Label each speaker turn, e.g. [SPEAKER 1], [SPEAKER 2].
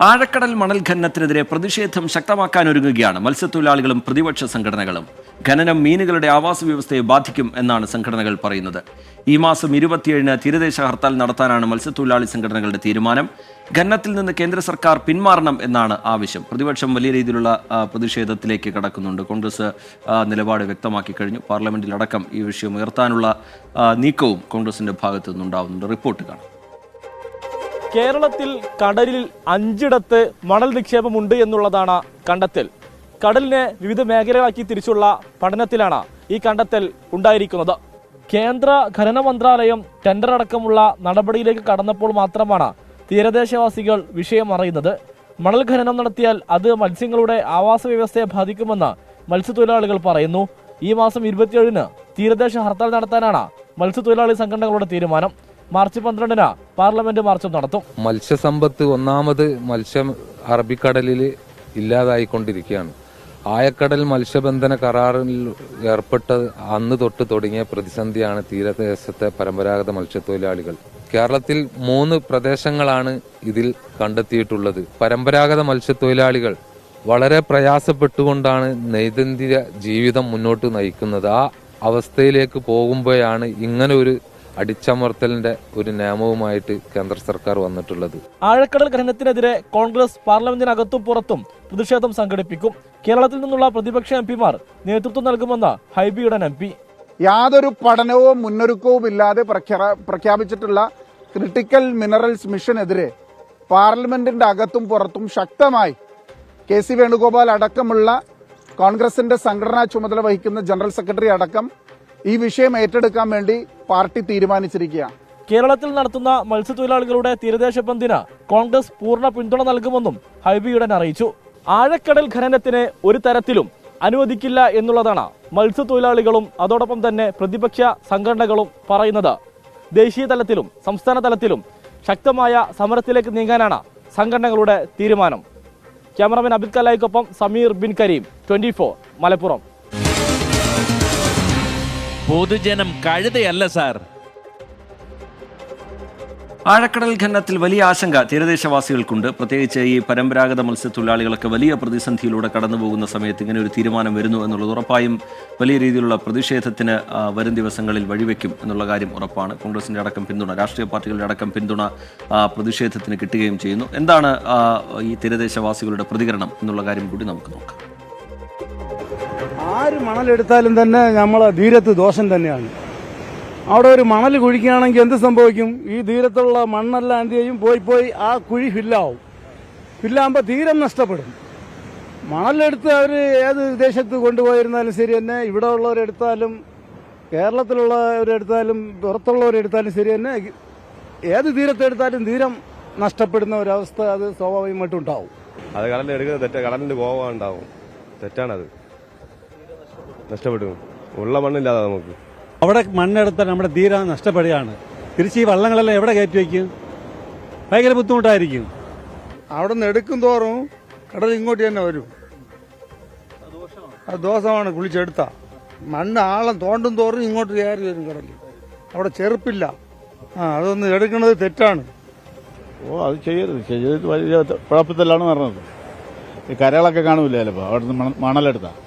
[SPEAKER 1] ആഴക്കടൽ മണൽ ഖനനത്തിനെതിരെ പ്രതിഷേധം ശക്തമാക്കാനൊരുങ്ങുകയാണ് മത്സ്യത്തൊഴിലാളികളും പ്രതിപക്ഷ സംഘടനകളും. ഖനനം മീനുകളുടെ ആവാസ വ്യവസ്ഥയെ ബാധിക്കും എന്നാണ് സംഘടനകൾ പറയുന്നത്. ഈ മാസം 27-ന് തീരദേശ ഹർത്താൽ നടത്താനാണ് മത്സ്യത്തൊഴിലാളി സംഘടനകളുടെ തീരുമാനം. ഖനനത്തിൽ നിന്ന് കേന്ദ്ര സർക്കാർ പിന്മാറണം എന്നാണ് ആവശ്യം. പ്രതിപക്ഷം വലിയ രീതിയിലുള്ള പ്രതിഷേധത്തിലേക്ക് കടക്കുന്നുണ്ട്. കോൺഗ്രസ് നിലപാട് വ്യക്തമാക്കി കഴിഞ്ഞു. പാർലമെന്റിലടക്കം ഈ വിഷയം ഉയർത്താനുള്ള നീക്കവും കോൺഗ്രസിന്റെ ഭാഗത്തു നിന്നുണ്ടാവുന്നുണ്ട്. റിപ്പോർട്ട് കാണാം.
[SPEAKER 2] കേരളത്തിൽ കടലിൽ 5 മണൽ നിക്ഷേപമുണ്ട് എന്നുള്ളതാണ് കണ്ടെത്തൽ. കടലിനെ വിവിധ മേഖലകളാക്കി തിരിച്ചുള്ള പഠനത്തിലാണ് ഈ കണ്ടെത്തൽ ഉണ്ടായിരിക്കുന്നത്. കേന്ദ്ര ഖനന മന്ത്രാലയം ടെൻഡർ അടക്കമുള്ള നടപടിയിലേക്ക് കടന്നപ്പോൾ മാത്രമാണ് തീരദേശവാസികൾ വിഷയം അറിയുന്നത്. മണൽ ഖനനം നടത്തിയാൽ അത് മത്സ്യങ്ങളുടെ ആവാസ വ്യവസ്ഥയെ ബാധിക്കുമെന്ന് മത്സ്യത്തൊഴിലാളികൾ പറയുന്നു. ഈ മാസം 27-ന് തീരദേശ ഹർത്താൽ നടത്താനാണ് മത്സ്യത്തൊഴിലാളി സംഘടനകളുടെ തീരുമാനം. മാർച്ച് 12-ന് പാർലമെന്റ് മാർച്ചും നടത്തും.
[SPEAKER 3] മത്സ്യസമ്പത്ത് ഒന്നാമത് മത്സ്യം അറബിക്കടലിൽ ഇല്ലാതായിക്കൊണ്ടിരിക്കുകയാണ്. ആയക്കടൽ മത്സ്യബന്ധന കരാറിൽ ഏർപ്പെട്ട അന്ന് തൊട്ട് തുടങ്ങിയ പ്രതിസന്ധിയാണ് തീരദേശത്തെ പരമ്പരാഗത മത്സ്യത്തൊഴിലാളികൾ. കേരളത്തിൽ 3 പ്രദേശങ്ങളാണ് ഇതിൽ കണ്ടെത്തിയിട്ടുള്ളത്. പരമ്പരാഗത മത്സ്യത്തൊഴിലാളികൾ വളരെ പ്രയാസപ്പെട്ടുകൊണ്ടാണ് ദൈനംദിന ജീവിതം മുന്നോട്ട് നയിക്കുന്നത്. ആ അവസ്ഥയിലേക്ക് പോകുമ്പോഴാണ് ഇങ്ങനെ ഒരു അടിച്ചമർത്തലിന്റെ ഒരു നിയമവുമായിട്ട് കേന്ദ്ര സർക്കാർ വന്നിട്ടുള്ളത്.
[SPEAKER 2] ആഴക്കടൽ ഖനനത്തിനെതിരെ കോൺഗ്രസ് പാർലമെന്റിനകത്തും പുറത്തും പ്രതിഷേധം സംഘടിപ്പിക്കും. കേരളത്തിൽ നിന്നുള്ള പ്രതിപക്ഷ എംപിമാർ നേതൃത്വം നൽകുമെന്ന് ഹൈബിയുടെ MP.
[SPEAKER 4] യാതൊരു പഠനവും മുന്നൊരുക്കവും ഇല്ലാതെ പ്രഖ്യാപിച്ചിട്ടുള്ള ക്രിട്ടിക്കൽ മിനറൽസ് മിഷനെതിരെ പാർലമെന്റിന്റെ അകത്തും പുറത്തും ശക്തമായി KC വേണുഗോപാൽ അടക്കമുള്ള കോൺഗ്രസിന്റെ സംഘടനാ ചുമതല വഹിക്കുന്ന ജനറൽ സെക്രട്ടറി അടക്കം ഈ വിഷയം ഏറ്റെടുക്കാൻ വേണ്ടി പാർട്ടി തീരുമാനിച്ചിരിക്കുകയാണ്.
[SPEAKER 2] കേരളത്തിൽ നടത്തുന്ന മത്സ്യത്തൊഴിലാളികളുടെ തീരദേശ ബന്ദിന് കോൺഗ്രസ് പൂർണ്ണ പിന്തുണ നൽകുമെന്നും ഹൈബിയുടൻ അറിയിച്ചു. ആഴക്കടൽ ഖനനത്തിന് ഒരു തരത്തിലും അനുവദിക്കില്ല എന്നുള്ളതാണ് മത്സ്യത്തൊഴിലാളികളും അതോടൊപ്പം തന്നെ പ്രതിപക്ഷ സംഘടനകളും പറയുന്നത്. ദേശീയ തലത്തിലും സംസ്ഥാന തലത്തിലും ശക്തമായ സമരത്തിലേക്ക് നീങ്ങാനാണ് സംഘടനകളുടെ തീരുമാനം. ക്യാമറമാൻ അബിദ് കലായിക്കൊപ്പം സമീർ ബിൻ കരീം, 24 മലപ്പുറം.
[SPEAKER 5] പൊതുജനം കഴുതയല്ല സാർ.
[SPEAKER 1] ആഴക്കടൽ ഖനനത്തിൽ വലിയ ആശങ്ക തീരദേശവാസികൾക്കുണ്ട്. പ്രത്യേകിച്ച് ഈ പരമ്പരാഗത മത്സ്യത്തൊഴിലാളികളൊക്കെ വലിയ പ്രതിസന്ധിയിലൂടെ കടന്നു പോകുന്ന സമയത്ത് ഇങ്ങനെ ഒരു തീരുമാനം വരുന്നു എന്നുള്ളത് ഉറപ്പായും വലിയ രീതിയിലുള്ള പ്രതിഷേധത്തിന് വരും ദിവസങ്ങളിൽ വഴിവെക്കും എന്നുള്ള കാര്യം ഉറപ്പാണ്. കോൺഗ്രസിന്റെ അടക്കം പിന്തുണ, രാഷ്ട്രീയ പാർട്ടികളുടെ അടക്കം പിന്തുണ പ്രതിഷേധത്തിന് കിട്ടുകയും ചെയ്യുന്നു. എന്താണ് ഈ തീരദേശവാസികളുടെ പ്രതികരണം എന്നുള്ള കാര്യം കൂടി നമുക്ക് നോക്കാം.
[SPEAKER 6] ആര് മണലെടുത്താലും തന്നെ നമ്മളെ തീരത്ത് ദോഷം തന്നെയാണ്. അവിടെ ഒരു മണൽ കുഴിക്കുകയാണെങ്കിൽ എന്ത് സംഭവിക്കും? ഈ തീരത്തുള്ള മണ്ണെല്ലാം എന്ത് ചെയ്യും? പോയി ആ കുഴി ഫില്ലാവും. ഫില്ലാകുമ്പോൾ തീരം നഷ്ടപ്പെടും. മണലെടുത്ത് അവർ ഏത് ദേശത്ത് കൊണ്ടുപോയിരുന്നാലും ശരി തന്നെ, ഇവിടെ ഉള്ളവരെടുത്താലും കേരളത്തിലുള്ളവരെടുത്താലും പുറത്തുള്ളവരെടുത്താലും ശരി തന്നെ, ഏത് തീരത്തെടുത്താലും തീരം നഷ്ടപ്പെടുന്ന ഒരവസ്ഥ അത് സ്വാഭാവികമായിട്ടും ഉണ്ടാവും.
[SPEAKER 7] അത് കടലിൽ എടുക്കുന്നത് തെറ്റാ, കടലിന്റെ കോപം ഉണ്ടാവും. തെറ്റാണത്, നഷ്ടപ്പെടും. ഉള്ള മണ്ണില്ലാതെ നമുക്ക്
[SPEAKER 6] അവിടെ മണ്ണെടുത്താൽ നമ്മുടെ തീരം നഷ്ടപ്പെടുകയാണ്. തിരിച്ച് ഈ വള്ളങ്ങളെല്ലാം എവിടെ കയറ്റി വയ്ക്കും? ഭയങ്കര ബുദ്ധിമുട്ടായിരിക്കും. അവിടെ നിന്ന് എടുക്കും തോറും കടൽ ഇങ്ങോട്ട് തന്നെ വരും. അത് ദോഷമാണ്. കുളിച്ചെടുത്ത മണ്ണ് ആഴം തോണ്ടും തോറും ഇങ്ങോട്ട് കയറി വരും കടൽ. അവിടെ ചെറുപ്പില്ല. അതൊന്ന് എടുക്കുന്നത് തെറ്റാണ്.
[SPEAKER 8] അത് ചെയ്യരുത് വലിയ കുഴപ്പത്തിലാണ് പറഞ്ഞത്. ഈ കരകളൊക്കെ കാണൂല ചിലപ്പോൾ അവിടെ നിന്ന് മണലെടുത്താൽ